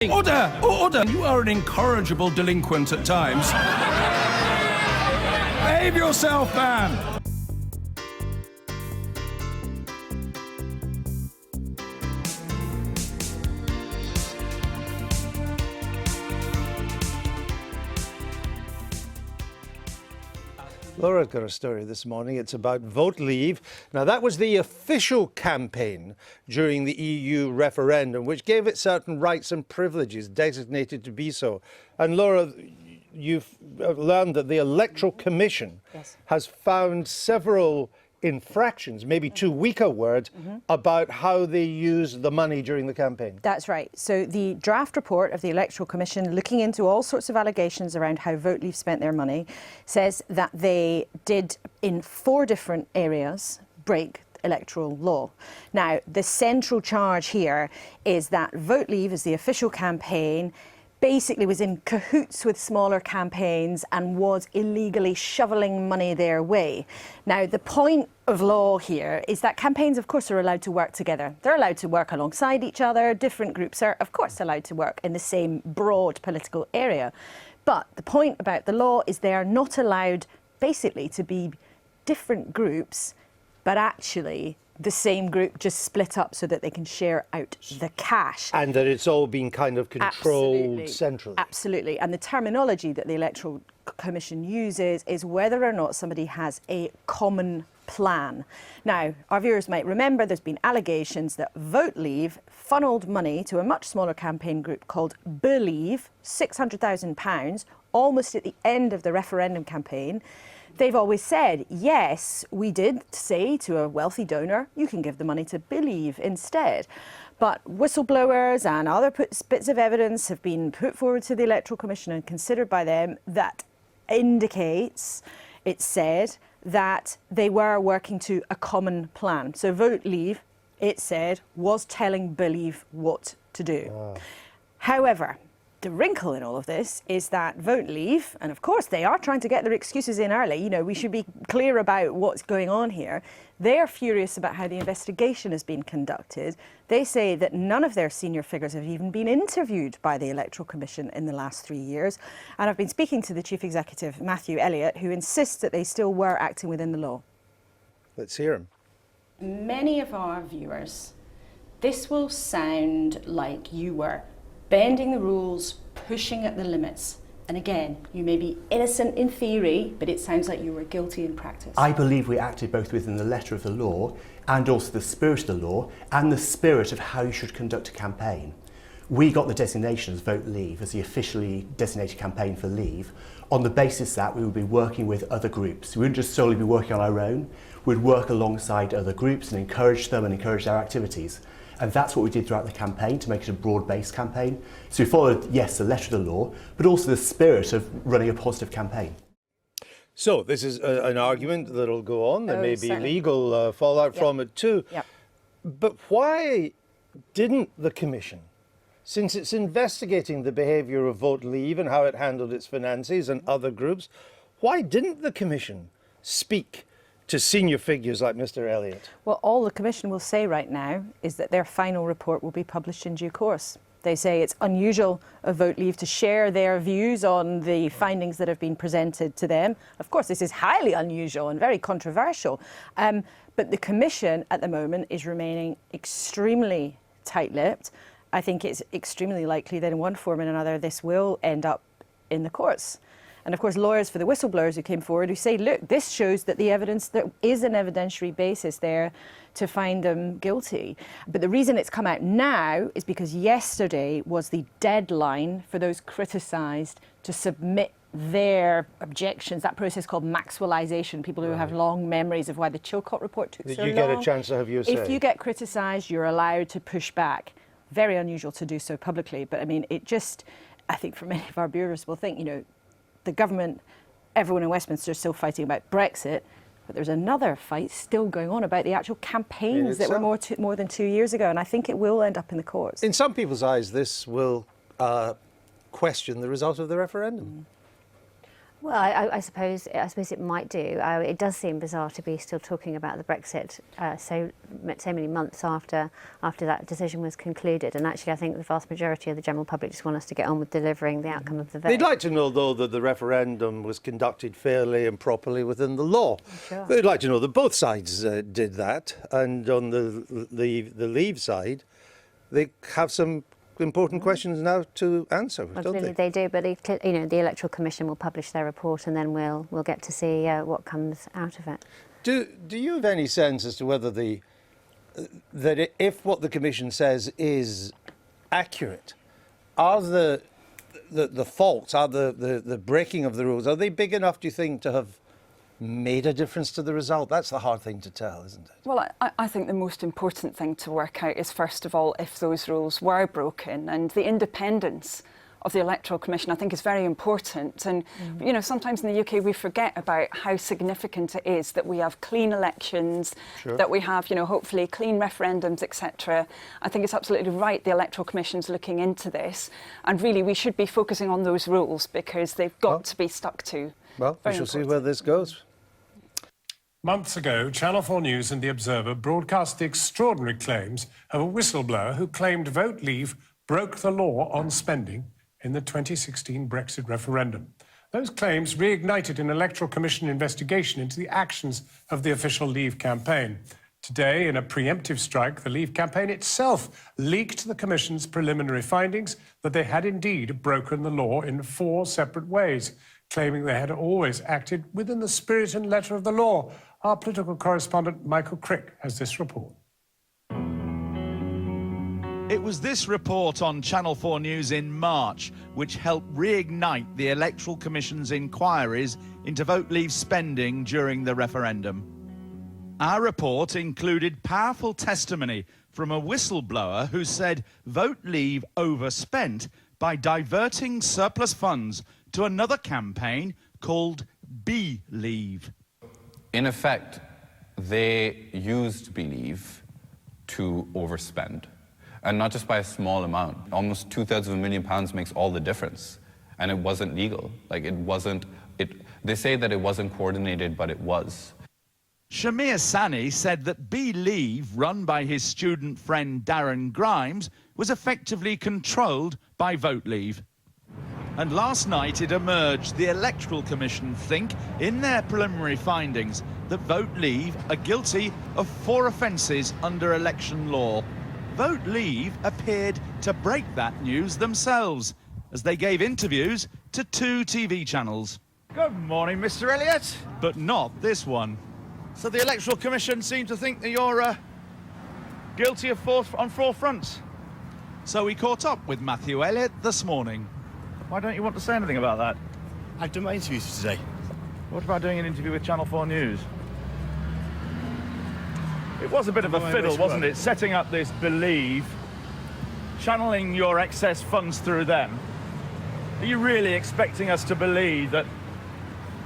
Order! Order! You are an incorrigible delinquent at times. Behave yourself, man! Laura's got a story this morning. It's about vote leave. Now, that was the official campaign during the EU referendum, which gave it certain rights and privileges designated to be so. And Laura, you've learned that the Electoral Commission has found several infractions, maybe too weak a word, about how they used the money during the campaign. That's right. So the draft report of the Electoral Commission, looking into all sorts of allegations around how Vote Leave spent their money, says that they did, in 4 different areas, break electoral law. Now, the central charge here is that Vote Leave, as the official campaign, basically was in cahoots with smaller campaigns and was illegally shoveling money their way. Now, the point of law here is that campaigns, of course, are allowed to work together. They're allowed to work alongside each other. Different groups are, of course, allowed to work in the same broad political area. But the point about the law is they are not allowed, basically, to be different groups, but actually the same group just split up so that they can share out the cash. And that it's all been kind of controlled centrally. Absolutely. And the terminology that the Electoral Commission uses is whether or not somebody has a common plan. Now, our viewers might remember there's been allegations that Vote Leave funneled money to a much smaller campaign group called Believe, £600,000, almost at the end of the referendum campaign. They've always said, yes, we did say to a wealthy donor, you can give the money to Believe instead. But whistleblowers and other bits of evidence have been put forward to the Electoral Commission and considered by them that indicates, it said, that they were working to a common plan. So Vote Leave, it said, was telling Believe what to do. Wow. However, the wrinkle in all of this is that Vote Leave, and of course they are trying to get their excuses in early, you know, we should be clear about what's going on here. They're furious about how the investigation has been conducted. They say that none of their senior figures have even been interviewed by the Electoral Commission in the last 3 years. And I've been speaking to the Chief Executive, Matthew Elliott, who insists that they still were acting within the law. Let's hear him. Many of our viewers, this will sound like you were bending the rules, pushing at the limits. And again, you may be innocent in theory, but it sounds like you were guilty in practice. I believe we acted both within the letter of the law and also the spirit of the law and the spirit of how you should conduct a campaign. We got the designation as Vote Leave, as the officially designated campaign for Leave, on the basis that we would be working with other groups. We wouldn't just solely be working on our own, we'd work alongside other groups and encourage them and encourage their activities. And that's what we did throughout the campaign to make it a broad-based campaign. So we followed, yes, the letter of the law, but also the spirit of running a positive campaign. So this is an argument that'll go on. There may be certainly. legal fallout from it too. Yep. But why didn't the Commission, since it's investigating the behaviour of Vote Leave and how it handled its finances and other groups, why didn't the Commission speak to senior figures like Mr. Elliott? Well, all the Commission will say right now is that their final report will be published in due course. They say it's unusual of Vote Leave to share their views on the findings that have been presented to them. Of course, this is highly unusual and very controversial. But the Commission at the moment is remaining extremely tight-lipped. I think it's extremely likely that in one form or another this will end up in the courts. And of course, lawyers for the whistleblowers who came forward who say, look, this shows that the evidence, there is an evidentiary basis there to find them guilty. But the reason it's come out now is because yesterday was the deadline for those criticised to submit their objections, that process called Maxwellisation, people who have long memories of why the Chilcot report took so long. Did you get a chance to have your say? If you get criticised, you're allowed to push back. Very unusual to do so publicly, but I mean, it just, I think for many of our viewers will think, you know, the government, everyone in Westminster is still fighting about Brexit, but there's another fight still going on about the actual campaigns that were more than 2 years ago, and I think it will end up in the courts. In some people's eyes, this will question the result of the referendum. Well, I suppose it might do. It does seem bizarre to be still talking about the Brexit so many months after that decision was concluded. And actually, I think the vast majority of the general public just want us to get on with delivering the outcome of the vote. They'd like to know, though, that the referendum was conducted fairly and properly within the law. Sure. They'd like to know that both sides did that. And on the Leave side, they have some important questions now to answer, don't they? They do, but the Electoral Commission will publish their report, and then we'll get to see what comes out of it. Do you have any sense as to whether if what the Commission says is accurate, are the faults, are the breaking of the rules, are they big enough, do you think, to have made a difference to the result? That's the hard thing to tell, isn't it? Well, I think the most important thing to work out is, first of all, if those rules were broken, and the independence of the Electoral Commission, I think, is very important. And, you know, sometimes in the UK we forget about how significant it is that we have clean elections, Sure. that we have, you know, hopefully clean referendums, etc. I think it's absolutely right the Electoral Commission's looking into this. And really, we should be focusing on those rules because they've got to be stuck to. Well, we shall see where this goes. Months ago, Channel 4 News and The Observer broadcast the extraordinary claims of a whistleblower who claimed Vote Leave broke the law on spending in the 2016 Brexit referendum. Those claims reignited an Electoral Commission investigation into the actions of the official Leave campaign. Today, in a preemptive strike, the Leave campaign itself leaked the Commission's preliminary findings that they had indeed broken the law in 4 separate ways, claiming they had always acted within the spirit and letter of the law. Our political correspondent Michael Crick has this report. It was this report on Channel 4 News in March which helped reignite the Electoral Commission's inquiries into Vote Leave spending during the referendum. Our report included powerful testimony from a whistleblower who said Vote Leave overspent by diverting surplus funds to another campaign called Be Leave. In effect, they used Believe to overspend, and not just by a small amount. Almost £2/3 makes all the difference, and it wasn't legal. They say that it wasn't coordinated, but it was. Shamir Sani said that Be Leave, run by his student friend Darren Grimes, was effectively controlled by Vote Leave. And last night it emerged the Electoral Commission think, in their preliminary findings, that Vote Leave are guilty of 4 offences under election law. Vote Leave appeared to break that news themselves, as they gave interviews to 2 TV channels. Good morning, Mr. Elliott. But not this one. So the Electoral Commission seem to think that you're guilty on 4 fronts. So we caught up with Matthew Elliott this morning. Why don't you want to say anything about that? I've done my interviews for today. What about doing an interview with Channel 4 News? It was a bit of a fiddle, wasn't it? Setting up this Believe, channeling your excess funds through them. Are you really expecting us to believe that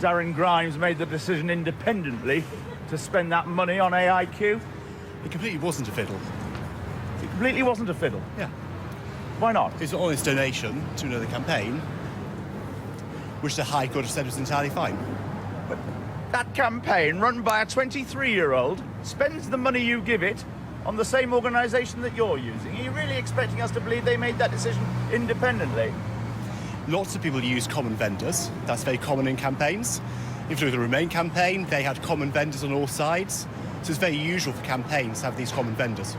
Darren Grimes made the decision independently to spend that money on AIQ? It completely wasn't a fiddle. It completely wasn't a fiddle? Yeah. Why not? It's an honest donation to another campaign, which the High Court have said was entirely fine. But that campaign, run by a 23-year-old, spends the money you give it on the same organisation that you're using. Are you really expecting us to believe they made that decision independently? Lots of people use common vendors. That's very common in campaigns. If you look at the Remain campaign, they had common vendors on all sides. So it's very usual for campaigns to have these common vendors.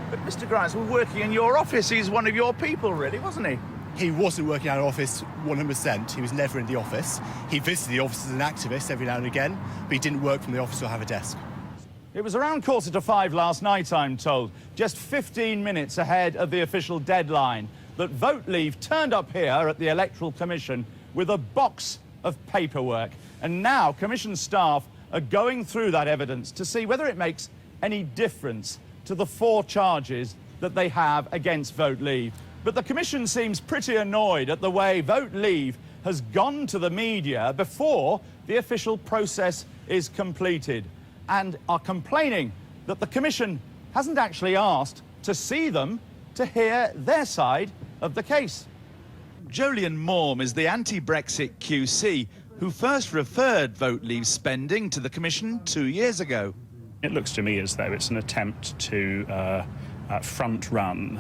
But Mr. Grimes was working in your office. He's one of your people, really, wasn't he? He wasn't working in our office 100%. He was never in the office. He visited the office as an activist every now and again, but he didn't work from the office or have a desk. It was around 4:45 last night, I'm told, just 15 minutes ahead of the official deadline, that Vote Leave turned up here at the Electoral Commission with a box of paperwork. And now Commission staff are going through that evidence to see whether it makes any difference to the 4 charges that they have against Vote Leave. But the Commission seems pretty annoyed at the way Vote Leave has gone to the media before the official process is completed, and are complaining that the Commission hasn't actually asked to see them to hear their side of the case. Jolyon Morm is the anti-Brexit QC, who first referred Vote Leave spending to the Commission 2 years ago. It looks to me as though it's an attempt to front-run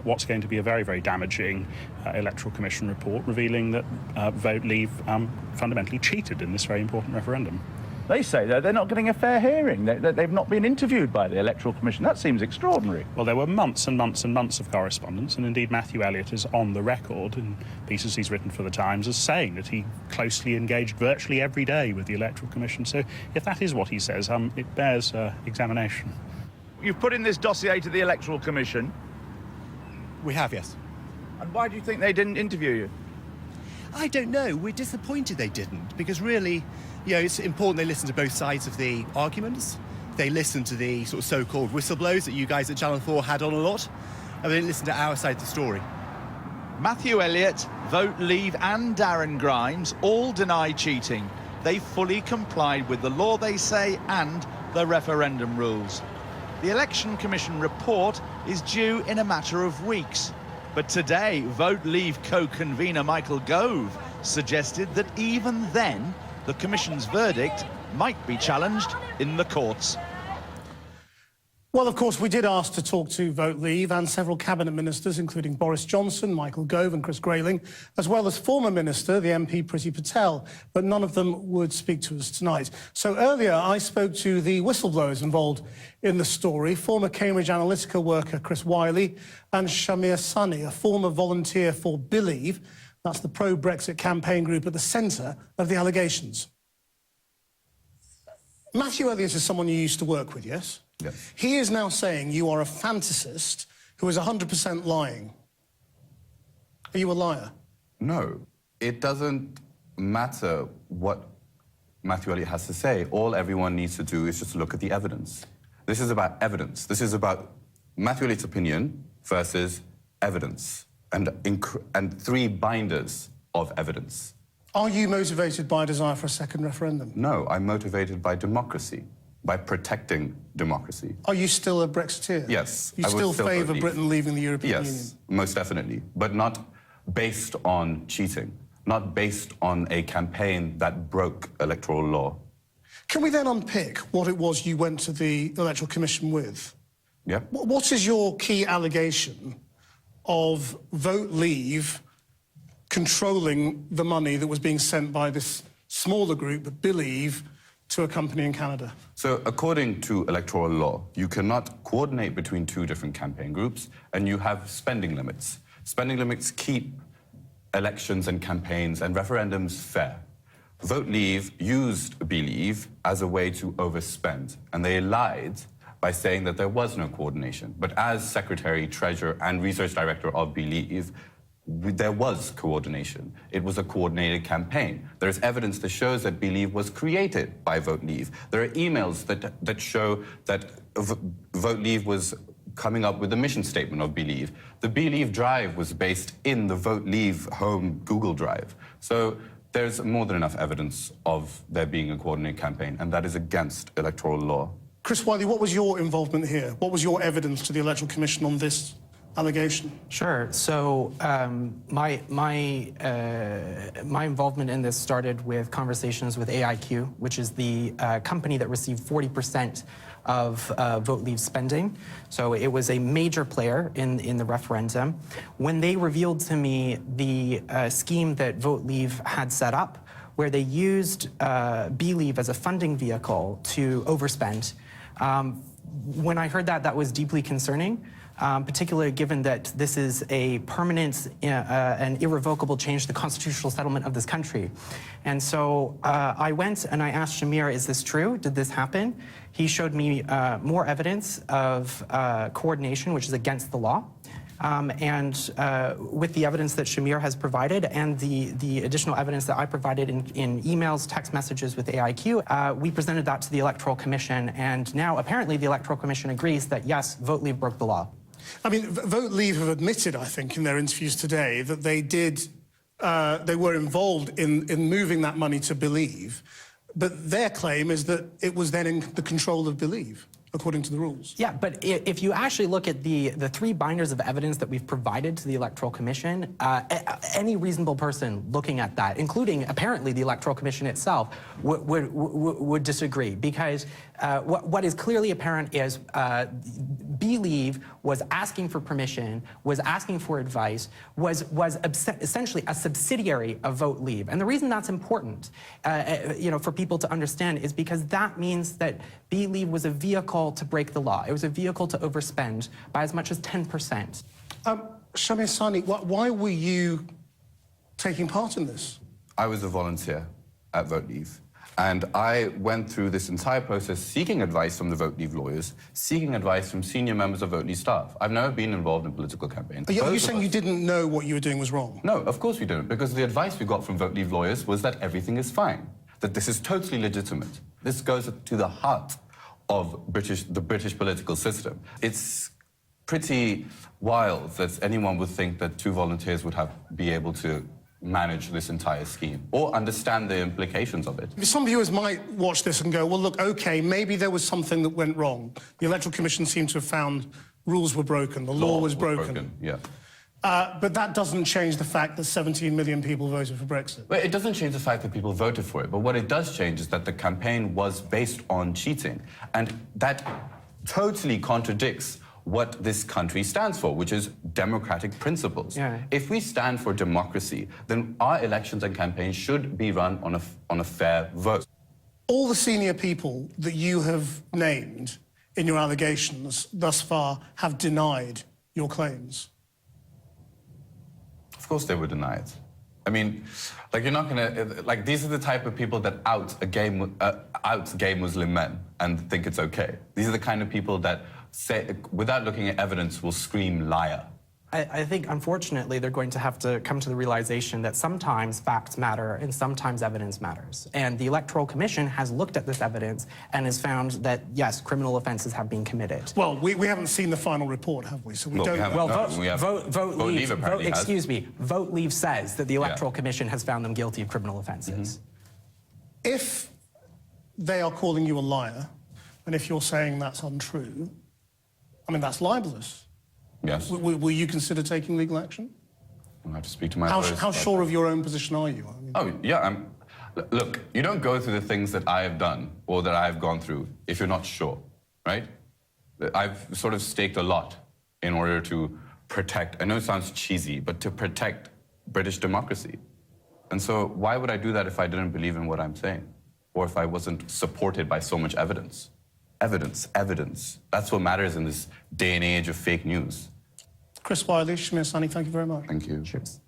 what's going to be a very, very damaging Electoral Commission report revealing that Vote Leave fundamentally cheated in this very important referendum. They say they're not getting a fair hearing, they've not been interviewed by the Electoral Commission. That seems extraordinary. Well, there were months and months and months of correspondence, and indeed Matthew Elliott is on the record in pieces he's written for The Times as saying that he closely engaged virtually every day with the Electoral Commission. So if that is what he says, it bears examination. You've put in this dossier to the Electoral Commission. We have, yes. And why do you think they didn't interview you? I don't know. We're disappointed they didn't, because really, you know, it's important they listen to both sides of the arguments. They listen to the sort of so-called whistleblowers that you guys at Channel 4 had on a lot, and they didn't listen to our side of the story. Matthew Elliott, Vote Leave and Darren Grimes all deny cheating. They fully complied with the law, they say, and the referendum rules. The Election Commission report is due in a matter of weeks. But today, Vote Leave co-convener Michael Gove suggested that even then, the Commission's verdict might be challenged in the courts. Well, of course, we did ask to talk to Vote Leave and several cabinet ministers, including Boris Johnson, Michael Gove and Chris Grayling, as well as former minister, the MP Priti Patel, but none of them would speak to us tonight. So earlier, I spoke to the whistleblowers involved in the story, former Cambridge Analytica worker Chris Wiley and Shamir Sunny, a former volunteer for Believe, that's the pro-Brexit campaign group at the centre of the allegations. Matthew Elliott is someone you used to work with, yes? Yes. He is now saying you are a fantasist who is 100% lying. Are you a liar? No. It doesn't matter what Matthew Elliott has to say. All everyone needs to do is just look at the evidence. This is about evidence. This is about Matthew Elliott's opinion versus evidence and three binders of evidence. Are you motivated by a desire for a second referendum? No, I'm motivated by democracy, by protecting democracy. Are you still a Brexiteer? Yes. You still favour Britain leaving the European Union? Yes, most definitely, but not based on cheating, not based on a campaign that broke electoral law. Can we then unpick what it was you went to the Electoral Commission with? Yeah. What is your key allegation of Vote Leave controlling the money that was being sent by this smaller group, Believe, to a company in Canada? So according to electoral law, you cannot coordinate between two different campaign groups, and you have spending limits. Spending limits keep elections and campaigns and referendums fair. Vote Leave used Believe as a way to overspend, and they lied by saying that there was no coordination. But as Secretary, Treasurer, and Research Director of Believe, there was coordination. It was a coordinated campaign. There's evidence that shows that Believe was created by Vote Leave. There are emails that show that Vote Leave was coming up with the mission statement of Believe. The Believe Drive was based in the Vote Leave home Google Drive. So there's more than enough evidence of there being a coordinated campaign, and that is against electoral law. Chris Wiley, what was your involvement here? What was your evidence to the Electoral Commission on this allegation? Sure. So my involvement in this started with conversations with AIQ, which is the company that received 40% of Vote Leave spending. So it was a major player in the referendum. When they revealed to me the scheme that Vote Leave had set up, where they used Believe as a funding vehicle to overspend, when I heard that, that was deeply concerning. Particularly given that this is a permanent and irrevocable change to the constitutional settlement of this country. And so I went and I asked Shamir, is this true? Did this happen? He showed me more evidence of coordination, which is against the law. And with the evidence that Shamir has provided and the additional evidence that I provided in emails, text messages with AIQ, we presented that to the Electoral Commission. And now apparently the Electoral Commission agrees that, yes, Vote Leave broke the law. I mean, Vote Leave have admitted, I think, in their interviews today that they were involved in moving that money to Believe, but their claim is that it was then in the control of Believe. according to the rules. Yeah, but if you actually look at the three binders of evidence that we've provided to the Electoral Commission, any reasonable person looking at that, including apparently the Electoral Commission itself, would disagree. Because what is clearly apparent is Believe was asking for permission, was asking for advice, was essentially a subsidiary of Vote Leave. And the reason that's important, for people to understand is because that means that Believe was a vehicle to break the law. It was a vehicle to overspend by as much as 10%. Shamir Sani, why were you taking part in this? I was a volunteer at Vote Leave. And I went through this entire process seeking advice from the Vote Leave lawyers, seeking advice from senior members of Vote Leave staff. I've never been involved in political campaigns. Are you saying you didn't know what you were doing was wrong? No, of course we didn't, because the advice we got from Vote Leave lawyers was that everything is fine, that this is totally legitimate. This goes to the heart of the British political system. It's pretty wild that anyone would think that two volunteers would be able to manage this entire scheme or understand the implications of it. Some viewers might watch this and go, well, look, OK, maybe there was something that went wrong. The Electoral Commission seemed to have found rules were broken, the law was broken. Yeah. But that doesn't change the fact that 17 million people voted for Brexit. Well, it doesn't change the fact that people voted for it, but what it does change is that the campaign was based on cheating, and that totally contradicts what this country stands for, which is democratic principles. Yeah. If we stand for democracy, then our elections and campaigns should be run on a fair vote. All the senior people that you have named in your allegations thus far have denied your claims. Of course they were denied. I mean, like, you're not gonna, like, these are the type of people that out gay Muslim men and think it's okay. These are the kind of people that say, without looking at evidence, will scream liar. I think, unfortunately, they're going to have to come to the realization that sometimes facts matter and sometimes evidence matters. And the Electoral Commission has looked at this evidence and has found that, yes, criminal offences have been committed. Well, we haven't seen the final report, have we? So we don't. Vote Leave says that the Electoral Commission has found them guilty of criminal offences. If they are calling you a liar, and if you're saying that's untrue, I mean, that's libelous. Yes. Will you consider taking legal action? I'll have to speak to my lawyers. How sure of your own position are you? Oh, yeah, look, you don't go through the things that I have done or that I have gone through if you're not sure, right? I've sort of staked a lot in order to protect, I know it sounds cheesy, but to protect British democracy. And so why would I do that if I didn't believe in what I'm saying? Or if I wasn't supported by so much evidence? Evidence. That's what matters in this day and age of fake news. Chris Wiley, Shamir Sani, thank you very much. Thank you. Cheers.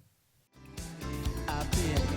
I've been